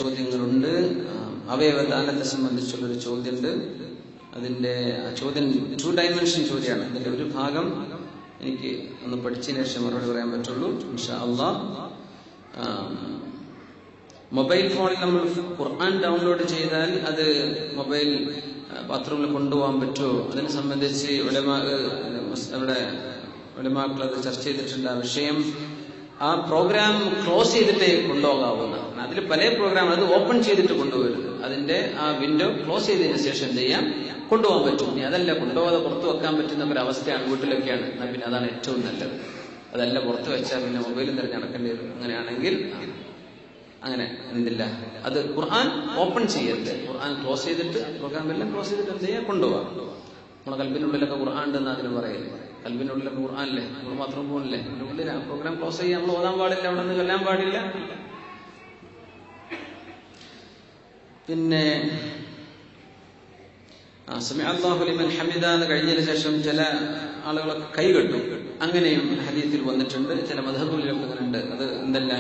ചോദ്യങ്ങളുണ്ട്. അവയവദാനത്തെ സംബന്ധിച്ചുള്ളൊരു ചോദ്യമുണ്ട്. അതിന്റെ ചോദ്യം 2 ഡൈമെൻഷൻ ചോദ്യമാണ്. അതിന്റെ ഒരു ഭാഗം എനിക്ക് ഒന്ന് പഠിച്ചതിന് ശേഷം മറുപടി പറയാൻ പറ്റുള്ളൂ ഇൻഷാ അല്ലാഹ്. മൊബൈൽ ഫോണിൽ നമ്മൾ ഖുർആൻ ഡൗൺലോഡ് ചെയ്താൽ അത് മൊബൈൽ ബാത്റൂമിൽ കൊണ്ടുപോകാൻ പറ്റുമോ? അതിനെ സംബന്ധിച്ച് ഉലമാക്കൾ അത് ചർച്ച ചെയ്തിട്ടുണ്ട്. ആ വിഷയം ആ പ്രോഗ്രാം ക്ലോസ് ചെയ്തിട്ടേ കൊണ്ടുപോകാവുന്നതാണ്. അതിൽ പല പ്രോഗ്രാം അത് ഓപ്പൺ ചെയ്തിട്ട് കൊണ്ടുപോകരുത്. അതിന്റെ ആ വിൻഡോ ക്ലോസ് ചെയ്തതിനു ശേഷം എന്ത് ചെയ്യാം, കൊണ്ടുപോകാൻ പറ്റും. ഇനി അതല്ല, കൊണ്ടുപോകാതെ പുറത്തു വെക്കാൻ പറ്റുന്ന ഒരു അവസ്ഥയാണ്, വീട്ടിലൊക്കെയാണ്, പിന്നെ അതാണ് ഏറ്റവും നല്ലത്. അതല്ല, പുറത്ത് വെച്ചാൽ പിന്നെ മൊബൈലും തിരഞ്ഞെടുക്കേണ്ടി വരും. അങ്ങനെയാണെങ്കിൽ അങ്ങനെ എന്തില്ല, അത് ഖുർആൻ ഓപ്പൺ ചെയ്യരുത്. ഖുർആൻ ക്ലോസ് ചെയ്തിട്ട് പ്രോഗ്രാം എല്ലാം ക്ലോസ് ചെയ്തിട്ട് എന്ത് ചെയ്യാം, കൊണ്ടുപോകാം. നമ്മളെ കൽബിനുള്ളിലൊക്കെ ഖുർആൻ ഉണ്ടെന്ന് അതിന് പറയില്ല. കൽബിനുള്ളിലൊക്കെ ഖുർആനില്ലേ, നമ്മൾ മാത്രം പോകണില്ലേ, അതിന്റെ ഉള്ളിൽ പ്രോഗ്രാം ക്ലോസ് ചെയ്യാൻ നമ്മൾ ഓതാൻ പാടില്ല, അവിടെ നിന്ന് കൊല്ലാൻ പാടില്ല. പിന്നെ സമി അല്ലാഹു ലിമൻ ഹമിദ എന്ന് കഴിഞ്ഞതിന് ശേഷം ചില ആളുകളൊക്കെ കൈകെട്ടും. അങ്ങനെയും ഹദീസിൽ വന്നിട്ടുണ്ട്. ചില മദ്ഹബുകളിലൊക്കെ അങ്ങനെ ഉണ്ട്. അത് എന്തല്ല,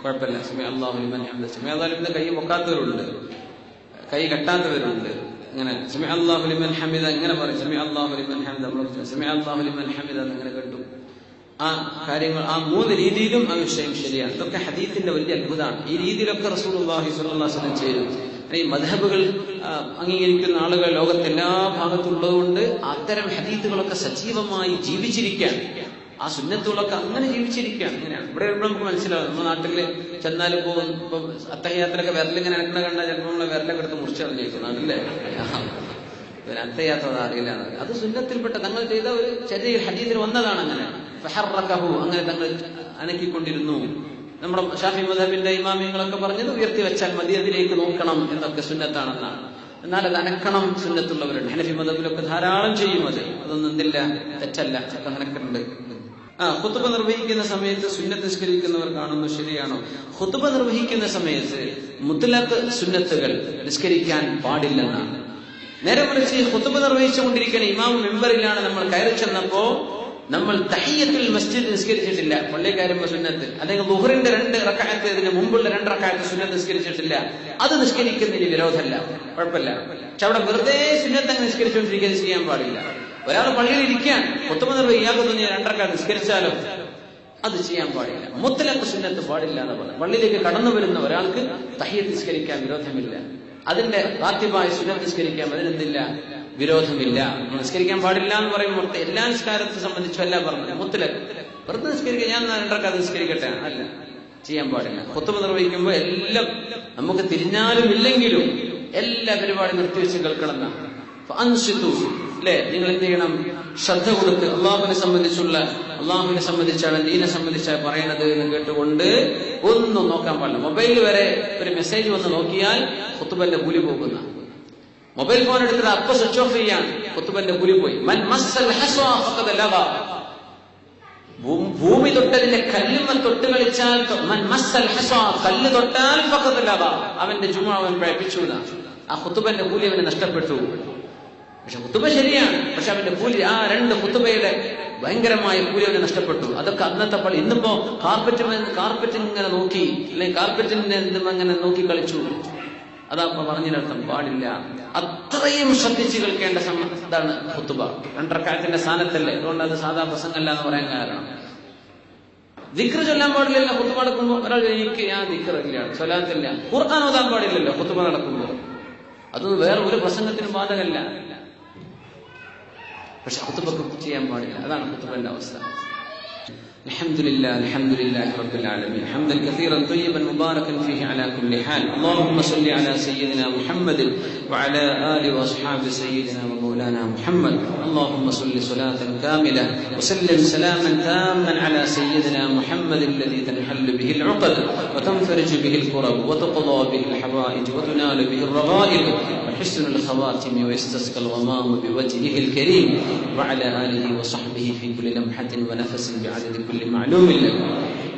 കുഴപ്പമില്ല. സമി അല്ലാഹു ലിമൻ ഹമിദ, സമി അല്ലാഹു ലിമൻ കൈ പൊക്കാത്തവരുണ്ട്, കൈ കെട്ടാത്തവരുണ്ട്. അങ്ങനെ സമി അല്ലാഹു ലിമൻ ഹമിദ ഇങ്ങനെ പറയും. സമി അല്ലാഹു ലിമൻ ഹമിദ, സമി അല്ലാഹു ലിമൻ ഹമിദ എന്നിങ്ങനെ കേട്ടു. ആ കാര്യങ്ങൾ ആ 3 രീതിയിലും ആ വിഷയം ശരിയാണ്. ഇതൊക്കെ ഹദീസിന്റെ വലിയ അത്ഭുതമാണ്. ഈ രീതിയിലൊക്കെ റസൂലുള്ളാഹി സ്വല്ലല്ലാഹു അലൈഹി വസല്ലം ചെയ്തു. ഈ മദ്ഹബുകൾ അംഗീകരിക്കുന്ന ആളുകൾ ലോകത്തെ എല്ലാ ഭാഗത്തുള്ളതുകൊണ്ട് അത്തരം ഹദീസുകളൊക്കെ സജീവമായി ജീവിച്ചിരിക്കാൻ, ആ സുന്നത്തുകളൊക്കെ അങ്ങനെ ജീവിച്ചിരിക്കുകയാണ്. അങ്ങനെയാണ് ഇവിടെ നമുക്ക് മനസ്സിലാവും. നമ്മുടെ നാട്ടില് ചെന്നാലും പോകും, ഇപ്പൊ അത്തഹിയാത്തിലൊക്കെ വിരലിങ്ങനെ നടക്കണ കണ്ടാൽ ചിലപ്പോൾ നമ്മളെ വിരലൊക്കെ എടുത്ത് മുറിച്ചു കളഞ്ഞേക്കും നാട്ടില്ലേ. അത്തഹിയാത്ത അറിയില്ല. അത് സുന്നത്തിൽപ്പെട്ട തങ്ങൾ ചെയ്ത ഒരു ചെറിയ ഹദീസിൽ വന്നതാണ്. അങ്ങനെ അങ്ങനെ തങ്ങൾ അനക്കിക്കൊണ്ടിരുന്നു. നമ്മുടെ ഷാഫി മദ്ഹബിന്റെ ഇമാമിയങ്ങളൊക്കെ പറഞ്ഞത് ഉയർത്തി വെച്ചാൽ മതി, അതിലേക്ക് നോക്കണം എന്നൊക്കെ സുന്നത്താണെന്നാണ്. എന്നാൽ അത് അനക്കണം സുന്നത്തുള്ളവരുണ്ട്. ഹനഫി മദ്ഹബിലൊക്കെ ധാരാളം ചെയ്യും. അതൊന്നും എന്തില്ല, തെറ്റല്ല, ഒക്കെ അനക്കുന്നുണ്ട്. ഖുതുബ നിർവഹിക്കുന്ന സമയത്ത് സുന്നത്ത് നിസ്കരിക്കുന്നവർ കാണുന്നു, ശരിയാണോ? ഖുതുബ നിർവഹിക്കുന്ന സമയത്ത് മുത്ലഖ് സുന്നത്തുകൾ നിസ്കരിക്കാൻ പാടില്ലെന്നാണ്. നേരെ മറിച്ച് ഖുതുബ നിർവഹിച്ചുകൊണ്ടിരിക്കുന്ന ഇമാം മെമ്പറിലാണ് നമ്മൾ കയറി ചെന്നപ്പോ നമ്മൾ തഹിയ്യത്തുൽ മസ്ജിദ് നിസ്കരിച്ചിട്ടില്ല, പള്ളി കയറുമ്പോ സുന്നത്ത്, അല്ലെങ്കിൽ ളുഹറിന്റെ 2 റക്അത്ത് ഇതിന് മുമ്പുള്ള 2 റക്അത്ത് സുന്നത്ത് നിസ്കരിച്ചിട്ടില്ല, അത് നിസ്കരിക്കുന്നതിന് വിരോധമല്ല, കുഴപ്പമില്ല. പക്ഷെ അവിടെ വെറുതെ സുന്നത്ത് അങ്ങ് നിസ്കരിച്ചുകൊണ്ടിരിക്കുക ചെയ്യാൻ പാടില്ല. ഒരാൾ പള്ളിയിൽ ഇരിക്കാൻ ഖുതുബ നിർവഹിക്കാതെ 2 റക്അത്ത് നിസ്കരിച്ചാലോ അത് ചെയ്യാൻ പാടില്ല. മുത്ലഖ് സുന്നത്ത് പാടില്ല എന്ന് പറഞ്ഞു. പള്ളിയിലേക്ക് കടന്നു വരുന്ന ഒരാൾക്ക് തഹിയ്യത്ത് നിസ്കരിക്കാൻ വിരോധമില്ല. അതിന്റെ റാത്തിബായ സുന്നത്ത് നിസ്കരിക്കാൻ അതിനെന്തില്ല, വിരോധമില്ല. നിസ്കരിക്കാൻ പാടില്ല എന്ന് പറയുമ്പോൾ എല്ലാ നിസ്കാരത്തെ സംബന്ധിച്ചല്ല പറഞ്ഞത്. മുത്ലഖ് വെറുതെ നിസ്കരിക്കാൻ, ഞാൻ 2 റക്അത്ത് നിസ്കരിക്കട്ടെ, അല്ല, ചെയ്യാൻ പാടില്ല. ഖുതുബ നിർവഹിക്കുമ്പോൾ എല്ലാം നമുക്ക് തിരിഞ്ഞാലും ഇല്ലെങ്കിലും എല്ലാ പരിപാടി നിർത്തിവെച്ച് കേൾക്കണം. അല്ലേ, നിങ്ങൾ എന്ത് ചെയ്യണം, ശ്രദ്ധ കൊടുത്ത് അള്ളാഹുവിനെ സംബന്ധിച്ചാണ്, ദീനെ സംബന്ധിച്ചാണ് പറയണത് എന്ന് കേട്ടുകൊണ്ട് ഒന്നും നോക്കാൻ പാടില്ല. മൊബൈൽ വരെ ഒരു മെസ്സേജ് വന്ന് നോക്കിയാൽ ഖുതുബന്റെ കൂലി പോകുന്ന, മൊബൈൽ ഫോൺ എടുത്തിട്ട് അപ്പൊ സ്വിച്ച് ഓഫ് ചെയ്യാൻ, ഖുതുബന്റെ കൂലി പോയി. ഭൂമി തൊട്ടതിന്റെ കല്ലുമ്മൽ തൊട്ട് കളിച്ചാൽ, കല്ല് തൊട്ടാൽ അവന്റെ ജുമ അവൻ പഴപ്പിച്ചു. ആ ഖുതുബന്റെ കൂലി അവന് നഷ്ടപ്പെട്ടു. പക്ഷെ ഖുതുബ ശരിയാണ്, പക്ഷെ അവന്റെ കൂലി, ആ 2 ഖുതുബയുടെ ഭയങ്കരമായ കൂലി അവന് നഷ്ടപ്പെട്ടു. അതൊക്കെ അന്നത്തെ പള്ളി. ഇന്നിപ്പോ കാർപ്പറ്റ് ഇങ്ങനെ നോക്കി, അല്ലെങ്കിൽ കാർപ്പറ്റിന്റെ എന്തും അങ്ങനെ നോക്കി കളിച്ചു, അതാ പറഞ്ഞതിനർത്ഥം പാടില്ല. അത്രയും ശ്രദ്ധിച്ച് കേൾക്കേണ്ട ഇതാണ് ഖുതുബ. 2 റക്അത്തിന്റെ സ്ഥാനത്തല്ലേ, അതുകൊണ്ട് അത് സാധാ പ്രസംഗമല്ല എന്ന് പറയാൻ കാരണം. ദിക്ർ ചൊല്ലാൻ പാടില്ലല്ലോ ഖുതുബ നടക്കുമ്പോൾ. ഒരാൾ എനിക്ക് ഞാൻ ദിക്റില്ല, സ്വലാത്തില്ല, ഖുർആൻ ഓതാൻ പാടില്ലല്ലോ ഖുതുബ നടക്കുമ്പോൾ. അതൊന്നും വേറെ ഒരു പ്രസംഗത്തിനും ബാധകമല്ല. പക്ഷെ ഖുതുബക്ക് ചെയ്യാൻ പാടില്ല. അതാണ് ഖുതുബന്റെ അവസ്ഥ. الحمد لله رب العالمين حمدا كثيرا طيبا مباركا فيه على كل حال. اللهم صل على سيدنا محمد وعلى آله وأصحاب سيدنا ومولانا محمد. اللهم صل صلاة كاملة وسلم سلاما تاما على سيدنا محمد الذي تنحل به العقد وتنفرج به الكرب وتقضى به الحوائج وتنال به الرغائب وحسن الخواتم ويستسقى الغمام بوجهه الكريم وعلى آله وصحبه في كل لمحة ونفس بعدد كل معلوم لك.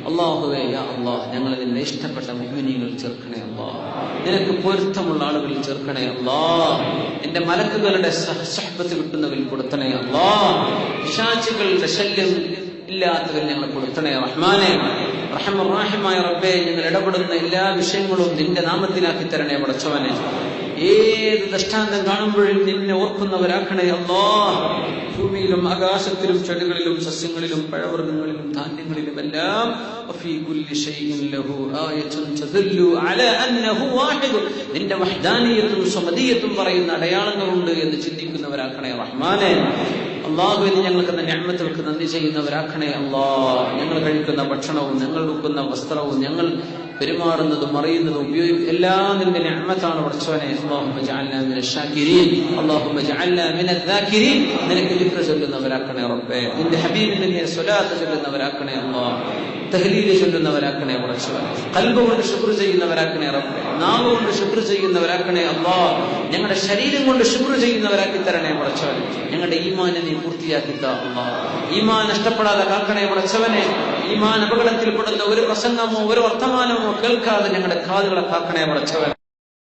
അല്ലാഹുവേ, യാ അല്ലാഹ്, ഞങ്ങളെ നിന്റെ ഇഷ്ടപ്പെട്ട മുഅ്മിനീങ്ങളിൽ ചേർക്കണേ അല്ലാഹ്. നിനക്ക് പൊരുത്തമുള്ള ആളുകളിൽ ചേർക്കണേ അല്ലാഹ്. നിന്റെ മലക്കുകളുടെ സഹബത്ത് കിട്ടുന്നവരിൽ കൊടുത്തണേ അല്ലാഹ്. പിശാചുകളുടെ ശല്യം ഇല്ലാത്തവർ ഞങ്ങളെ കൊടുത്തണേ റഹ്മാനെ. റഹ്മാനായ റബ്ബേ, ഞങ്ങൾ ഇടപെടുന്ന എല്ലാ വിഷയങ്ങളും നിന്റെ നാമത്തിലാക്കി തരണേ പടച്ചവനെ. ഏത് ദൃഷ്ടാന്തം കാണുമ്പോഴും നിന്നെ ഓർക്കുന്നവരാക്കണേ അല്ലാഹ്. ഭൂമിയിലും ആകാശത്തിലും ചെടികളിലും സസ്യങ്ങളിലും പഴവർഗ്ഗങ്ങളിലും ധാന്യങ്ങളിലും എല്ലാം നിന്റെ വഹ്ദാനിയത്തും സമദിയത്തും പറയുന്ന അടയാളങ്ങളുണ്ട് എന്ന് ചിന്തിക്കുന്നവരാക്കണേ റഹ്മാനെ. അള്ളാഹുവിന് ഞങ്ങൾക്ക് നിഅമത്തുകൾക്ക് നന്ദി ചെയ്യുന്നവരാക്കണേ അല്ലാഹ്. ഞങ്ങൾ കഴിക്കുന്ന ഭക്ഷണവും ഞങ്ങൾ ഉടുക്കുന്ന വസ്ത്രവും ഞങ്ങൾ പെരുമാറുന്നതും അറിയുന്നതും എല്ലാം നിന്റെ നിഅമത്താണ് പടച്ചവനെ. അല്ലാഹുമ്മ ജഅൽനാ മിനശ് ശാകിരീൻ, അല്ലാഹുമ്മ ജഅൽനാ മിനദ് ദാകിരീൻ. നിനക്ക് ദിക്ർ ചൊല്ലുന്നവരാക്കണേ റബ്ബേ. നിന്റെ ഹബീബിന്റെ മേൽ സ്വലാത്ത് ചൊല്ലുന്നവരാക്കണേ അല്ലാഹ്. തഹ്ലീൽ ചൊല്ലുന്നവരാക്കണേ പടച്ചവനെ. ഖൽബ് കൊണ്ട് ശുക്ർ ചെയ്യുന്നവരാക്കണേ റബ്ബേ. നാവ് കൊണ്ട് ശുക്ർ ചെയ്യുന്നവരാക്കണേ അല്ലാഹ്. ഞങ്ങളുടെ ശരീരം കൊണ്ട് ശുക്ർ ചെയ്യുന്നവരാക്കി തരണേ പടച്ചവനെ. ഞങ്ങളുടെ ഈമാനെ നീ പൂർത്തിയാക്കി താ അല്ലാഹ്. ഈമാൻ നഷ്ടപ്പെടാതെ കാക്കണേ പടച്ചവനെ. ഈമാൻ അപകടത്തിൽപ്പെടുന്ന ഒരു പ്രസംഗമോ ഒരു വർത്തമാനമോ കേൾക്കാതെ ഞങ്ങളുടെ കാതുകളെ കാക്കണേ പടച്ചവനെ.